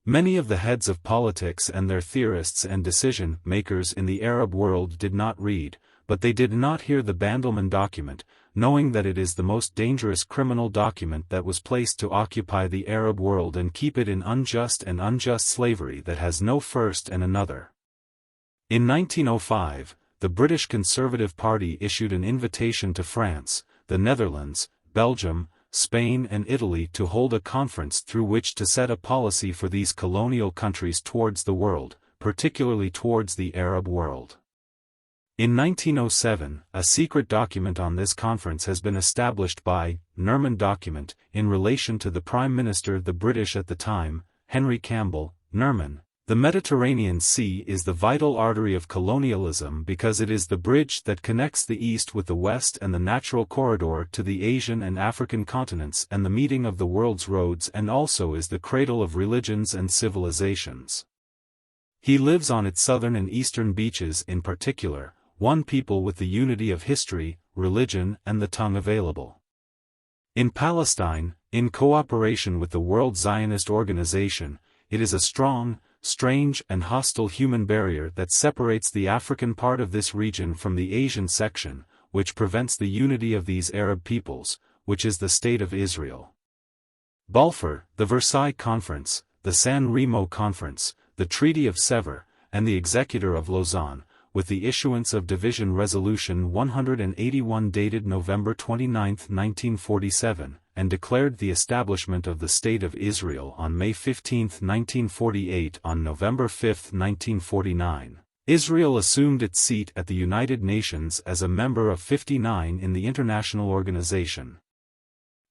Many of the heads of politics and their theorists and decision-makers in the Arab world did not read, but they did not hear the Bannerman document, knowing that it is the most dangerous criminal document that was placed to occupy the Arab world and keep it in unjust slavery that has no first and another. In 1905, the British Conservative Party issued an invitation to France, the Netherlands, Belgium, Spain and Italy to hold a conference through which to set a policy for these colonial countries towards the world, particularly towards the Arab world. In 1907, a secret document on this conference has been established by Nerman document in relation to the Prime Minister the British at the time, Henry Campbell, Nerman. The Mediterranean Sea is the vital artery of colonialism because it is the bridge that connects the East with the West and the natural corridor to the Asian and African continents and the meeting of the world's roads, and also is the cradle of religions and civilizations. He lives on its southern and eastern beaches in particular, one people with the unity of history, religion and the tongue available. In Palestine, in cooperation with the World Zionist Organization, it is a strong, strange and hostile human barrier that separates the African part of this region from the Asian section, which prevents the unity of these Arab peoples, which is the State of Israel. Balfour, the Versailles Conference, the San Remo Conference, the Treaty of Sèvres, and the Executor of Lausanne, with the issuance of Division Resolution 181 dated November 29, 1947, and declared the establishment of the State of Israel on May 15, 1948. On November 5, 1949, Israel assumed its seat at the United Nations as a member of 59 in the international organization.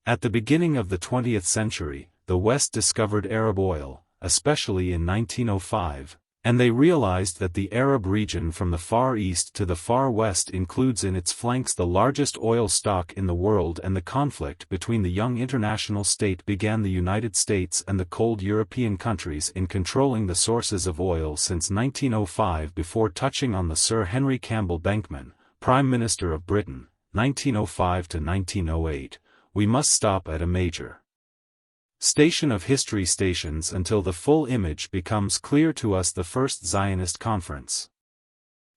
At the beginning of the 20th century, the West discovered Arab oil, especially in 1905, and they realized that the Arab region from the Far East to the Far West includes in its flanks the largest oil stock in the world, and the conflict between the young international state began the United States and the cold European countries in controlling the sources of oil since 1905. Before touching on the Sir Henry Campbell Bannerman, Prime Minister of Britain, 1905 to 1908, we must stop at a major station of history stations until the full image becomes clear to us. The First Zionist Conference.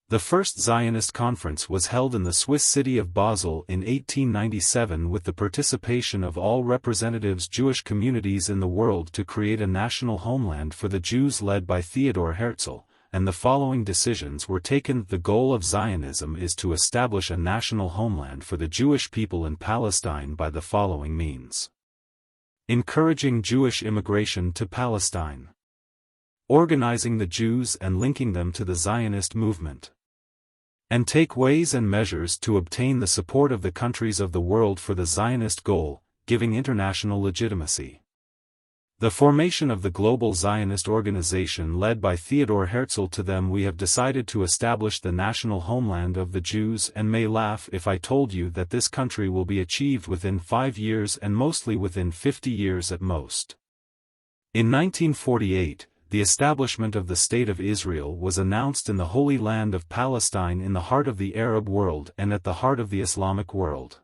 The First Zionist Conference was held in the Swiss city of Basel in 1897 with the participation of all representatives Jewish communities in the world to create a national homeland for the Jews led by Theodore Herzl, and the following decisions were taken. The goal of Zionism is to establish a national homeland for the Jewish people in Palestine by the following means: encouraging Jewish immigration to Palestine, organizing the Jews and linking them to the Zionist movement, and take ways and measures to obtain the support of the countries of the world for the Zionist goal, giving international legitimacy. The formation of the global Zionist organization led by Theodore Herzl To them we have decided to establish the national homeland of the Jews, and may laugh if I told you that this country will be achieved within 5 years and mostly within 50 years at most. In 1948, the establishment of the State of Israel was announced in the Holy Land of Palestine in the heart of the Arab world and at the heart of the Islamic world.